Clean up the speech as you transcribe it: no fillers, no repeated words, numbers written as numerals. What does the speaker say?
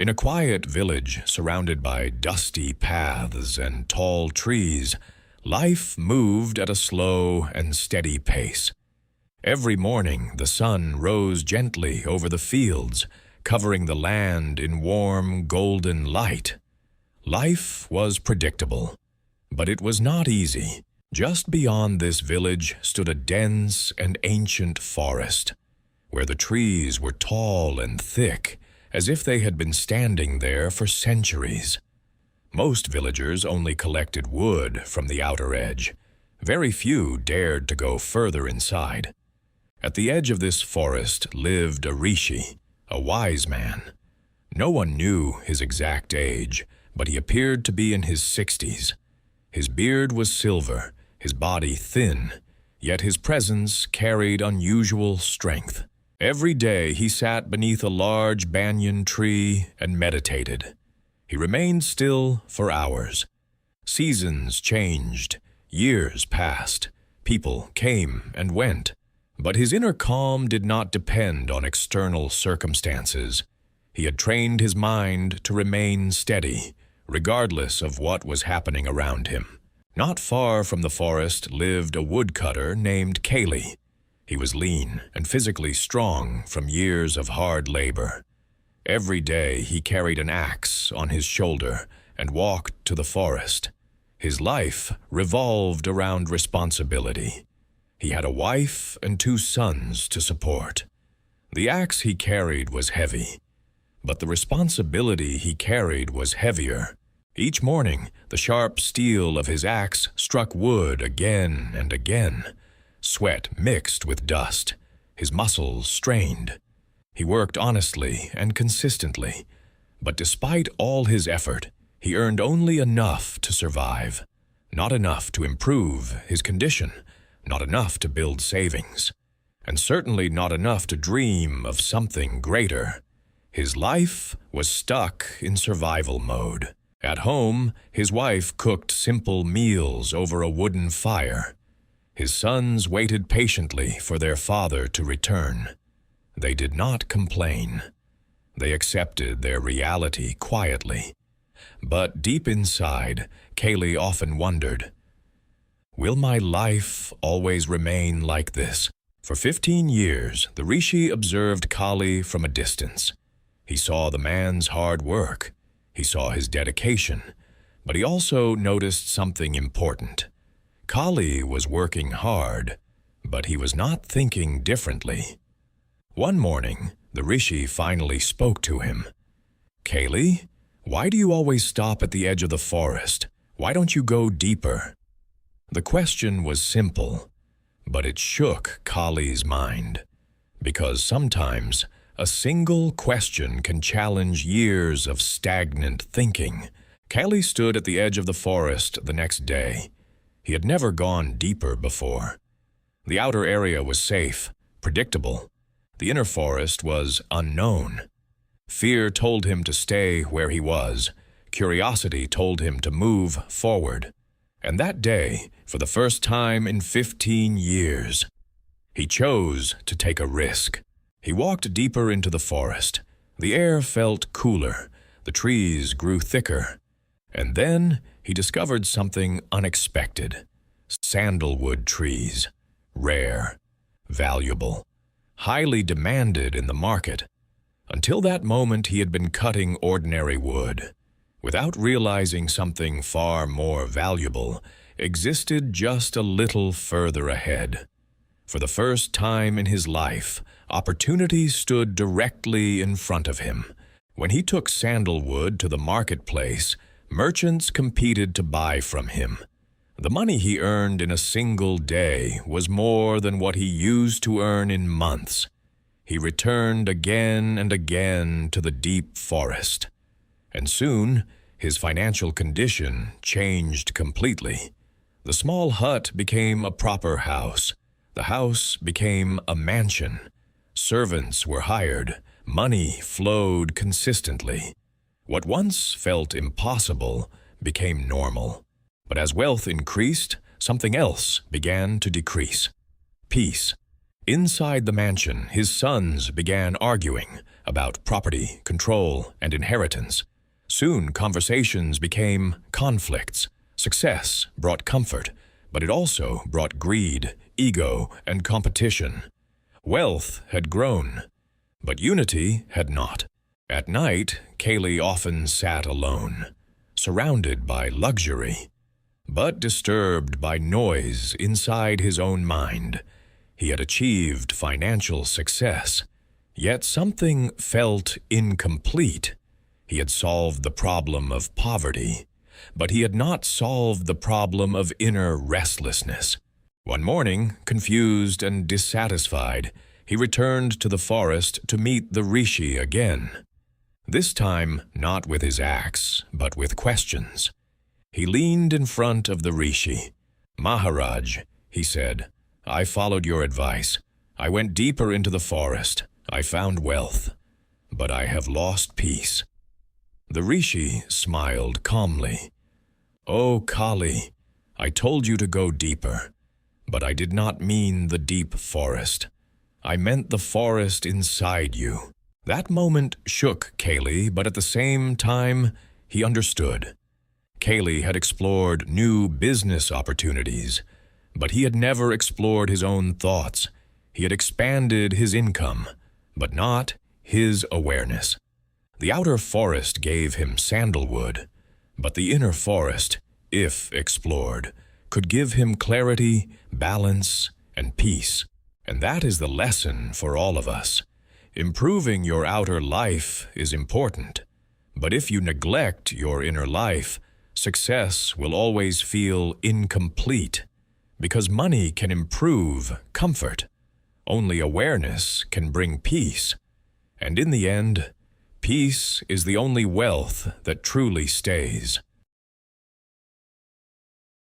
In a quiet village surrounded by dusty paths and tall trees, life moved at a slow and steady pace. Every morning the sun rose gently over the fields, covering the land in warm, golden light. Life was predictable, but it was not easy. Just beyond this village stood a dense and ancient forest, where the trees were tall and thick, as if they had been standing there for centuries. Most villagers only collected wood from the outer edge. Very few dared to go further inside. At the edge of this forest lived a rishi, a wise man. No one knew his exact age, but he appeared to be in his 60s. His beard was silver, his body thin, yet his presence carried unusual strength. Every day he sat beneath a large banyan tree and meditated. He remained still for hours. Seasons changed, years passed, people came and went, but his inner calm did not depend on external circumstances. He had trained his mind to remain steady, regardless of what was happening around him. Not far from the forest lived a woodcutter named Kali. He was lean and physically strong from years of hard labor. Every day he carried an axe on his shoulder and walked to the forest. His life revolved around responsibility. He had a wife and 2 sons to support. The axe he carried was heavy, but the responsibility he carried was heavier. Each morning, the sharp steel of his axe struck wood again and again. Sweat mixed with dust. His muscles strained. He worked honestly and consistently, but despite all his effort, he earned only enough to survive. Not enough to improve his condition, not enough to build savings, and certainly not enough to dream of something greater. His life was stuck in survival mode. At home, his wife cooked simple meals over a wooden fire. His sons waited patiently for their father to return. They did not complain. They accepted their reality quietly. But deep inside, Kali often wondered, will my life always remain like this? For 15 years, the rishi observed Kali from a distance. He saw the man's hard work. He saw his dedication, but he also noticed something important. Kali was working hard, but he was not thinking differently. One morning, the rishi finally spoke to him. Kali, why do you always stop at the edge of the forest? Why don't you go deeper? The question was simple, but it shook Kali's mind, because sometimes a single question can challenge years of stagnant thinking. Kali stood at the edge of the forest the next day. He had never gone deeper before. The outer area was safe, predictable. The inner forest was unknown. Fear told him to stay where he was. Curiosity told him to move forward. And that day, for the first time in 15 years, he chose to take a risk. He walked deeper into the forest. The air felt cooler. The trees grew thicker. And then he discovered something unexpected. Sandalwood trees. Rare, valuable, highly demanded in the market. Until that moment, he had been cutting ordinary wood, without realizing something far more valuable existed just a little further ahead. For the first time in his life, opportunity stood directly in front of him. When he took sandalwood to the marketplace, merchants competed to buy from him. The money he earned in a single day was more than what he used to earn in months. He returned again and again to the deep forest. And soon, his financial condition changed completely. The small hut became a proper house. The house became a mansion. Servants were hired. Money flowed consistently. What once felt impossible became normal. But as wealth increased, something else began to decrease. Peace. Inside the mansion, his sons began arguing. about property, control, and inheritance. Soon conversations became conflicts. Success brought comfort, but it also brought greed, ego, and competition. Wealth had grown, but unity had not. At night, Kaylee often sat alone, surrounded by luxury, but disturbed by noise inside his own mind. He had achieved financial success, yet something felt incomplete. He had solved the problem of poverty, but he had not solved the problem of inner restlessness. One morning, confused and dissatisfied, he returned to the forest to meet the rishi again. This time, not with his axe, but with questions. He leaned in front of the rishi. "Maharaj," he said, "I followed your advice. I went deeper into the forest. I found wealth, but I have lost peace." The rishi smiled calmly. "O Kali, I told you to go deeper, but I did not mean the deep forest. I meant the forest inside you." That moment shook Kaylee, but at the same time, he understood. Kaylee had explored new business opportunities, but he had never explored his own thoughts. He had expanded his income, but not his awareness. The outer forest gave him sandalwood, but the inner forest, if explored, could give him clarity, balance, and peace. And that is the lesson for all of us. Improving your outer life is important, but if you neglect your inner life, success will always feel incomplete, because money can improve comfort. Only awareness can bring peace. And in the end, peace is the only wealth that truly stays.